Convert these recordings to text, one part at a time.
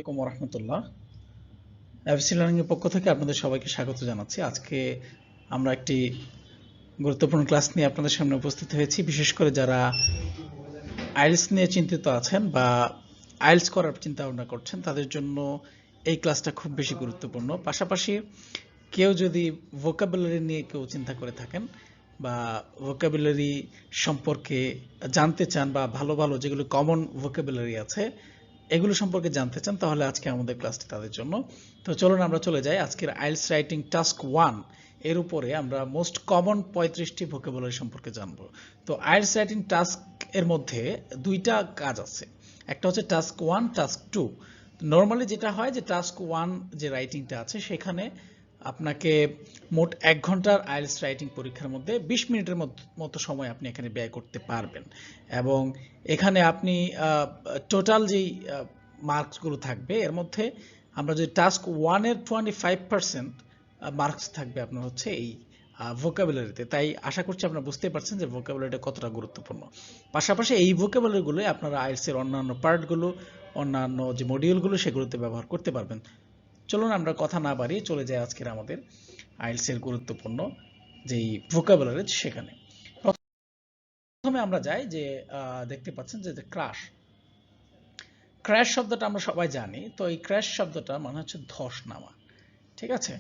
আসসালামু আলাইকুম রাহমাতুল্লাহ। এফসি লার্নিং এর পক্ষ থেকে আপনাদের সবাইকে স্বাগত জানাচ্ছি। আজকে আমরা একটি গুরুত্বপূর্ণ ক্লাস নিয়ে আপনাদের সামনে উপস্থিত হয়েছি। বিশেষ করে যারা আইএলটিএস নিয়ে চিন্তিত আছেন বা আইএলটিএস করার চিন্তা ভাবনা করছেন তাদের জন্য এই ক্লাসটা খুব বেশি গুরুত্বপূর্ণ। পাশাপাশি কেউ যদি ভোকাবুলারি নিয়ে কেউ চিন্তা করে থাকেন বা ভোকাবুলারি সম্পর্কে জানতে চান বা ভালো ভালো যেগুলো কমন ভোকাবুলারি আছে এগুলো সম্পর্কে জানতে চান তাহলে আজকে আমাদের ক্লাসটি তাদের জন্য। তো চলুন আমরা চলে যাই আজকের আইএলটিএস রাইটিং টাস্ক 1 এর উপরে আমরা মোস্ট কমন 35টি ভোকাবুলারি সম্পর্কে জানব। তো আইএলটিএস রাইটিং টাস্ক এর মধ্যে দুইটা কাজ আছে, একটা হচ্ছে টাস্ক 1 টাস্ক 2। নরমালি যেটা হয় যে টাস্ক 1 যে রাইটিংটা আছে সেখানে আপনাকে মোট 1 ঘন্টার আইএলটিএস রাইটিং পরীক্ষার মধ্যে 20 মিনিটের মতো সময় আপনি এখানে ব্যয় করতে পারবেন এবং এখানে আপনি টোটাল যেই মার্কসগুলো থাকবে এর মধ্যে আমরা যদি টাস্ক 1 এর 25% মার্কস থাকবে আপনার হচ্ছে এই ভোকাবুলারিতে। তাই আশা করছি আপনারা বুঝতে পারছেন যে ভোকাবুলারিটা কতটা গুরুত্বপূর্ণ। পাশাপাশি এই ভোকাবুলারিগুলো আপনারা আইএলটিএস এর অন্যান্য পার্টগুলো, অন্যান্য যে মডিউলগুলো সেগুলোতে ব্যবহার করতে পারবেন। চলুন আমরা কথা না বাড়িয়ে চলে যাই আজকের আমাদের আইএলটিএস এর গুরুত্বপূর্ণ যেই ভোকাবুলারি সেখানে। প্রথমে আমরা যাই যে দেখতে পাচ্ছেন যে ক্রাশ। ক্র্যাশ শব্দটা আমরা সবাই জানি, তো এই ক্র্যাশ শব্দটা মানে হচ্ছে ধস নামা, ঠিক আছে।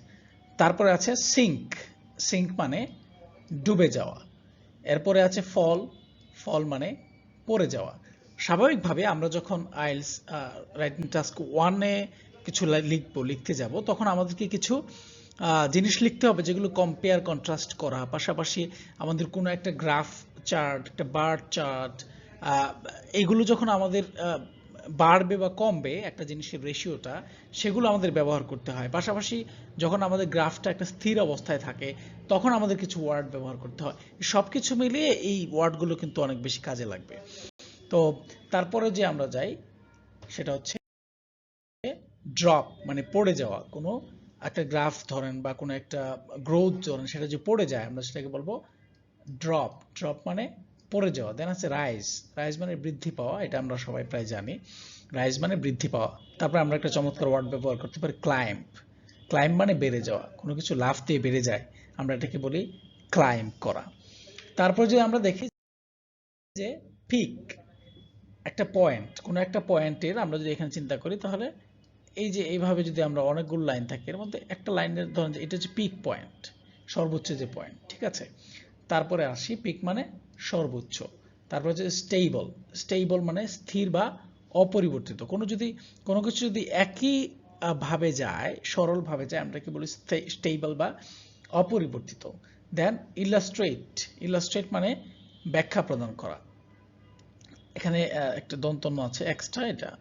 তারপরে আছে সিঙ্ক, সিঙ্ক মানে ডুবে যাওয়া। এরপরে আছে ফল, ফল মানে পড়ে যাওয়া। স্বাভাবিকভাবে আমরা যখন আইএলটিএস রাইটিং টাস্ক 1 এ কিছু লিখতে যাব তখন আমাদেরকে কিছু জিনিস লিখতে হবে যেগুলো কম্পেয়ার কন্ট্রাস্ট করা, পাশাপাশি আমাদের কোনো একটা গ্রাফ চার্ট, একটা বার চার্ট, এগুলো যখন আমাদের বাড়বে বা কমবে একটা জিনিসের রেশিওটা, সেগুলো আমাদের ব্যবহার করতে হয়। পাশাপাশি যখন আমাদের গ্রাফটা একটা স্থির অবস্থায় থাকে তখন আমাদের কিছু ওয়ার্ড ব্যবহার করতে হয়। সব কিছু মিলিয়ে এই ওয়ার্ডগুলো কিন্তু অনেক বেশি কাজে লাগবে। তো তারপরে যে আমরা যাই সেটা হচ্ছে ড্রপ, মানে পড়ে যাওয়া। কোনো একটা গ্রাফ ধরেন বা কোনো একটা গ্রোথ ধরেন, সেটা যে পড়ে যায় আমরা সেটাকে বলবো ড্রপ। ড্রপ মানে পড়ে যাওয়া। দেন আছে রাইজ, রাইজ মানে বৃদ্ধি পাওয়া, এটা আমরা সবাই প্রায় জানি, রাইজ মানে বৃদ্ধি পাওয়া। তারপর আমরা একটা চমৎকার ওয়ার্ড ব্যবহার করতে পারি ক্লাইম্ব। ক্লাইম্ব মানে বেড়ে যাওয়া, কোনো কিছু লাফ দিয়ে বেড়ে যায় আমরা এটাকে বলি ক্লাইম্ব করা। তারপর যদি আমরা দেখি যে পিক, একটা পয়েন্ট, কোনো একটা পয়েন্টের আমরা যদি এখানে চিন্তা করি তাহলে এই যে এইভাবে যদি আমরা অনেকগুলো লাইন থাকে এর মধ্যে একটা লাইনের ধরেন এটা হচ্ছে পিক পয়েন্ট, সর্বোচ্চ যে পয়েন্ট, ঠিক আছে। তারপরে আসি পিক মানে সর্বোচ্চ। তারপর হচ্ছে স্টেবল, স্টেবল মানে স্থির বা অপরিবর্তিত। কোনো কিছু যদি একই ভাবে যায়, সরল ভাবে যায়, আমরা কি বলি স্টেবল বা অপরিবর্তিত। দেন ইলাস্ট্রেট, ইলাস্ট্রেট মানে ব্যাখ্যা প্রদান করা। এখানে একটা দন্তন্য আছে এক্সট্রা, এটা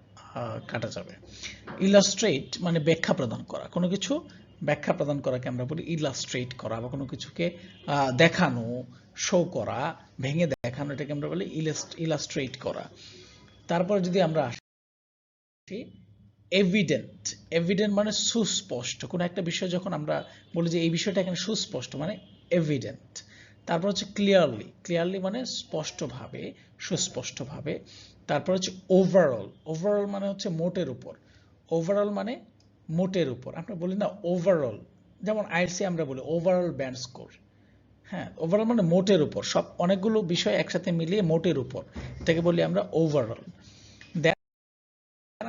কাটা যাবে। ইলাস্ট্রেট মানে ব্যাখ্যা প্রদান করা, কোনো কিছু ব্যাখ্যা প্রদান করাকে আমরা বলি ইলাস্ট্রেট করা, বা কোনো কিছুকে দেখানো, শো করা, ভেঙে দেখানো, এটাকে আমরা বলি ইলাস্ট্রেট করা। তারপর যদি আমরা আসি এভিডেন্ট, এভিডেন্ট মানে সুস্পষ্ট। কোনো একটা বিষয় যখন আমরা বলি যে এই বিষয়টা এখানে সুস্পষ্ট মানে এভিডেন্ট। তারপর হচ্ছে ক্লিয়ারলি, ক্লিয়ারলি মানে স্পষ্টভাবে, সুস্পষ্টভাবে। তারপর হচ্ছে ওভারঅল, ওভারঅল মানে হচ্ছে মোটের উপর, ওভারঅল মানে মোটের উপর। আমরা বলি না ওভারঅল, যেমন আইএলটিএস আমরা বলি ওভারঅল ব্যান্ড স্কোর। হ্যাঁ, ওভারঅল মানে মোটের উপর, সব অনেকগুলো বিষয় একসাথে মিলিয়ে মোটের উপর, এটাকে বলি আমরা ওভারঅল।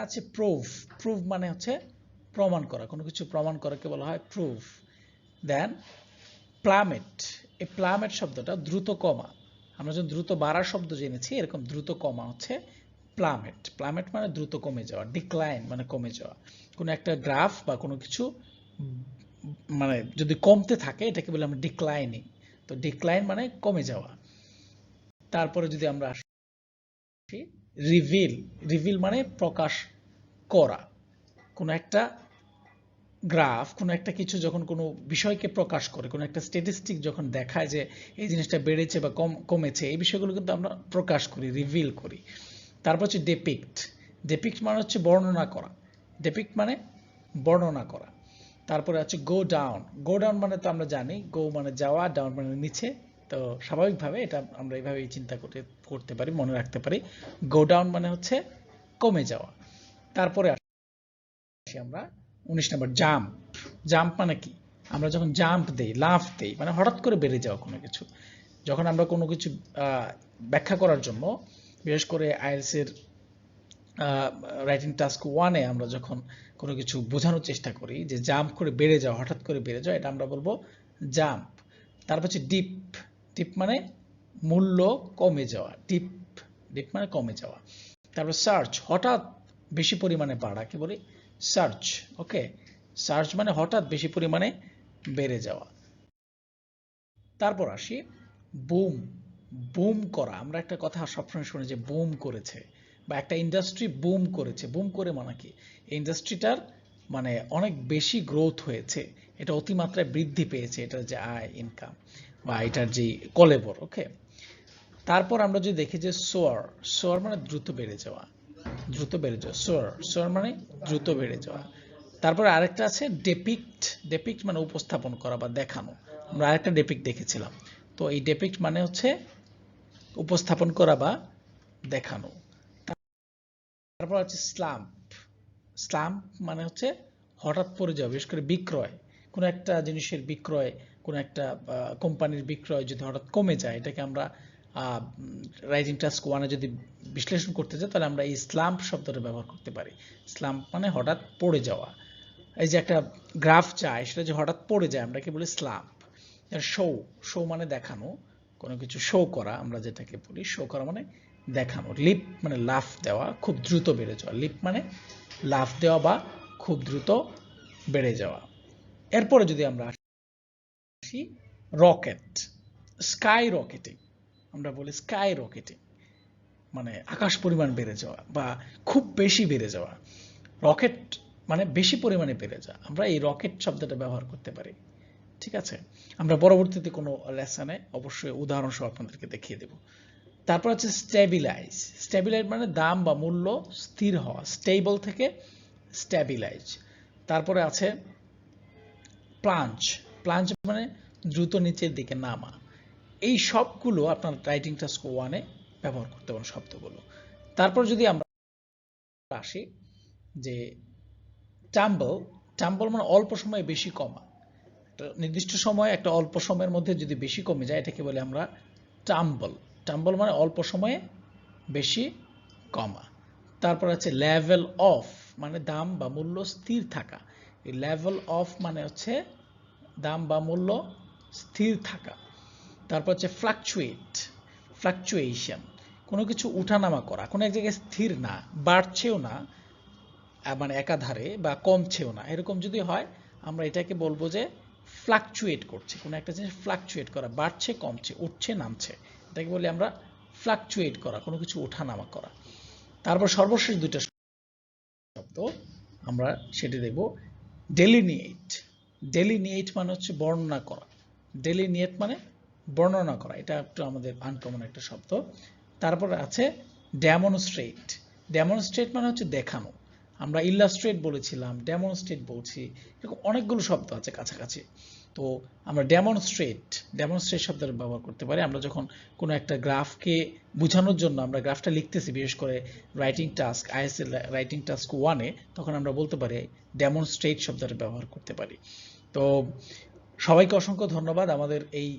আছে প্রুফ, প্রুফ মানে হচ্ছে প্রমাণ করা, কোনো কিছু প্রমাণ করাকে বলা হয় প্রুফ। দেন প্লামেট, এই প্লামেট শব্দটা দ্রুত কমা, আমরা যখন দ্রুত বাড়ার শব্দ জেনেছি এরকম দ্রুত কমা হচ্ছে প্লামেট। প্লামেট মানে দ্রুত কমে যাওয়া, ডিক্লাইন মানে কমে যাওয়া। কোনো একটা গ্রাফ বা কোনো কিছু মানে যদি কমতে থাকে এটাকে বলে আমরা ডিক্লাইনিং, তো ডিক্লাইন মানে কমে যাওয়া। তারপরে যদি আমরা আসি রিভিল, রিভিল মানে প্রকাশ করা। কোনো একটা গ্রাফ, কোনো একটা কিছু যখন কোনো বিষয়কে প্রকাশ করে, কোনো একটা স্ট্যাটিস্টিক যখন দেখায় যে এই জিনিসটা বেড়েছে বা কমেছে, এই বিষয়গুলো কিন্তু আমরা প্রকাশ করি, রিভিল করি। তারপর হচ্ছে ডেপিক্ট, ডেপিক্ট মানে হচ্ছে বর্ণনা করা, ডেপিক্ট মানে বর্ণনা করা। তারপরে আছে গো ডাউন, গো ডাউন মানে তো আমরা জানি গো মানে যাওয়া, ডাউন মানে নিচে, তো স্বাভাবিকভাবে এটা আমরা এইভাবেই চিন্তা করতে পারি, মনে রাখতে পারি। গো ডাউন মানে হচ্ছে কমে যাওয়া। তারপরে আসি আমরা 19 নম্বর জাম্প। জাম্প মানে কি? আমরা যখন জাম্প দেই, লাফ দেই, মানে হঠাৎ করে বেড়ে যাওয়া কোনো কিছু। যখন আমরা কোনো কিছু ব্যাখ্যা করার জন্য, বিশেষ করে আইএলটিএস এর রাইটিং টাস্ক 1-এ আমরা যখন কোনো কিছু বোঝানোর চেষ্টা করি যে জাম্প করে বেড়ে যাওয়া, হঠাৎ করে বেড়ে যাওয়া, এটা আমরা বলবো জাম্প। তারপর হচ্ছে ডিপ। ডিপ মানে মূল্য কমে যাওয়া। ডিপ ডিপ মানে কমে যাওয়া। তারপর সার্চ, হঠাৎ বেশি পরিমাণে বাড়া, কি বলি? সার্চ। ওকে, সার্চ মানে হঠাৎ বেশি পরিমাণে বেড়ে যাওয়া। তারপর আসি বুম। বুম করা। আমরা একটা কথা সবসময় শুনি যে বুম করেছে, বা একটা ইন্ডাস্ট্রি বুম করেছে। বুম করে মানে কি? ইন্ডাস্ট্রিটার মানে অনেক বেশি গ্রোথ হয়েছে, এটা অতিমাত্রায় বৃদ্ধি পেয়েছে, এটার যে আয়, ইনকাম বা এটার যে কলেবর। ওকে, তারপর আমরা যদি দেখি যে সোয়ার। সোয়ার মানে দ্রুত বেড়ে যাওয়া, দ্রুত বেড়ে যাওয়া। সোয়ার, সোয়ার মানে দ্রুত বেড়ে যাওয়া। তারপরে আরেকটা আছে ডেপিক্ট। ডেপিক্ট মানে উপস্থাপন করা বা দেখানো। আমরা আরেকটা ডেপিক্ট দেখেছিলাম। তো এই ডেপিক্ট মানে হচ্ছে উপস্থাপন করা বা দেখানো। তারপর হচ্ছে স্লাম্প। স্লাম্প মানে হচ্ছে হঠাৎ পড়ে যাওয়া, বিশেষ করে বিক্রয়। কোনো একটা জিনিসের বিক্রয়, কোনো একটা কোম্পানির বিক্রয় যদি হঠাৎ কমে যায়, এটাকে আমরা রাইজিং টাস্ক 1-এ যদি বিশ্লেষণ করতে চাই, তাহলে আমরা এই স্লাম্প শব্দটা ব্যবহার করতে পারি। স্লাম্প মানে হঠাৎ পড়ে যাওয়া। এই যে একটা গ্রাফ চায়, সেটা যে হঠাৎ পড়ে যায়, আমরা কি বলি? স্লাম্প। শো। শো মানে দেখানো, কোনো কিছু শো করা, আমরা যেটাকে বলি শো করা মানে দেখানো। লিপ মানে লাফ দেওয়া, খুব দ্রুত বেড়ে যাওয়া। লিপ মানে লাফ দেওয়া বা খুব দ্রুত বেড়ে যাওয়া। এরপরে যদি আমরা আসি রকেট। স্কাই রকেটিং, আমরা বলি স্কাই রকেটিং মানে আকাশ পরিমাণ বেড়ে যাওয়া বা খুব বেশি বেড়ে যাওয়া। রকেট মানে বেশি পরিমাণে বেড়ে যাওয়া। আমরা এই রকেট শব্দটা ব্যবহার করতে পারি। ঠিক আছে, আমরা পরবর্তীতে কোনো লেসনে অবশ্যই উদাহরণ সহ আপনাদেরকে দেখিয়ে দেব। তারপর হচ্ছে স্টেবিলাইজ। স্টেবিলাইজ মানে দাম বা মূল্য স্থির হওয়া। স্টেবল থেকে স্টেবিলাইজ। তারপরে আছে প্লাঞ্জ। প্লাঞ্জ মানে দ্রুত নিচের দিকে নামা। এই সবগুলো আপনার রাইটিং টাস্ক 1-এ ব্যবহার করতে পারেন শব্দগুলো। তারপর যদি আমরা আসি যে টাম্বল। টাম্বল মানে অল্প সময়ে বেশি কমা। নির্দিষ্ট সময়, একটা অল্প সময়ের মধ্যে যদি বেশি কমে যায়, এটাকে বলে আমরা টাম্বল। টাম্বল মানে অল্প সময়ে বেশি কমা। তারপর আছে লেভেল অফ, মানে দাম বা মূল্য স্থির থাকা। এই লেভেল অফ মানে হচ্ছে দাম বা মূল্য স্থির থাকা। তারপর হচ্ছে ফ্লাকচুয়েট, ফ্লাকচুয়েশন, কোনো কিছু উঠানামা করা, কোনো এক জায়গায় স্থির না, বাড়ছেও না মানে একাধারে, বা কমছেও না। এরকম যদি হয়, আমরা এটাকে বলবো যে ফ্লাকচুয়েট করছে। কোনো একটা জিনিস ফ্লাকচুয়েট করা, বাড়ছে, কমছে, উঠছে, নামছে, এটাকে বলি আমরা ফ্লাকচুয়েট করা, কোনো কিছু ওঠানামা করা। তারপর সর্বশেষ দুইটা শব্দ আমরা সেটি দেখব, ডেলিনিয়েট। ডেলিনিয়েট মানে হচ্ছে বর্ণনা করা। ডেলিনিয়েট মানে বর্ণনা করা, এটা একটু আমাদের আনকমন একটা শব্দ। তারপর আছে ডেমনস্ট্রেট। ডেমনস্ট্রেট মানে হচ্ছে দেখানো। আমরা ইলাস্ট্রেট বলেছিলাম, ডেমনস্ট্রেট বলছি, এরকম অনেকগুলো শব্দ আছে কাছাকাছি। তো আমরা ডেমনস্ট্রেট শব্দটা ব্যবহার করতে পারি আমরা যখন কোনো একটা গ্রাফকে বোঝানোর জন্য আমরা গ্রাফটা লিখতেছি, বিশেষ করে writing task, IELTS writing task 1-এ, তখন আমরা বলতে পারি ডেমনস্ট্রেট শব্দটা ব্যবহার করতে পারি। তো সবাইকে অসংখ্য ধন্যবাদ। আমাদের এই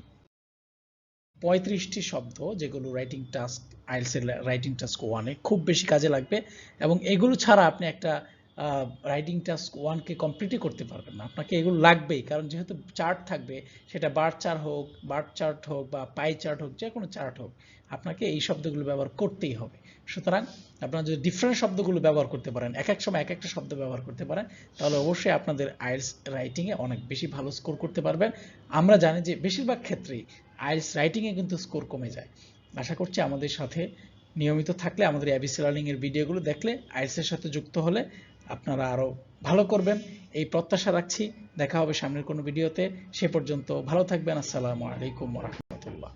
35টি শব্দ যেগুলো writing task, IELTS writing task 1-এ খুব বেশি কাজে লাগবে, এবং এগুলো ছাড়া আপনি একটা রাইটিং টাস্ক 1-কে কমপ্লিটই করতে পারবেন না। আপনাকে এগুলো লাগবেই, কারণ যেহেতু চার্ট থাকবে, সেটা বার চার্ট হোক বা পাই চার্ট হোক, যে কোনো চার্ট হোক, আপনাকে এই শব্দগুলো ব্যবহার করতেই হবে। সুতরাং আপনারা যদি ডিফারেন্ট শব্দগুলো ব্যবহার করতে পারেন, এক এক সময় এক একটা শব্দ ব্যবহার করতে পারেন, তাহলে অবশ্যই আপনাদের আইএলটিএস রাইটিংয়ে অনেক বেশি ভালো স্কোর করতে পারবেন। আমরা জানি যে বেশিরভাগ ক্ষেত্রেই আইএলটিএস রাইটিংয়ে কিন্তু স্কোর কমে যায়। আশা করছি আমাদের সাথে নিয়মিত থাকলে, আমাদের এবিসি লার্নিং এর ভিডিওগুলো দেখলে, আইএলটিএস এর সাথে যুক্ত হলে আপনারা আরো ভালো করবেন, এই প্রত্যাশা রাখছি। দেখা হবে সামনের কোনো ভিডিওতে। সে পর্যন্ত ভালো থাকবেন। আসসালামু আলাইকুম ওয়া রাহমাতুল্লাহ।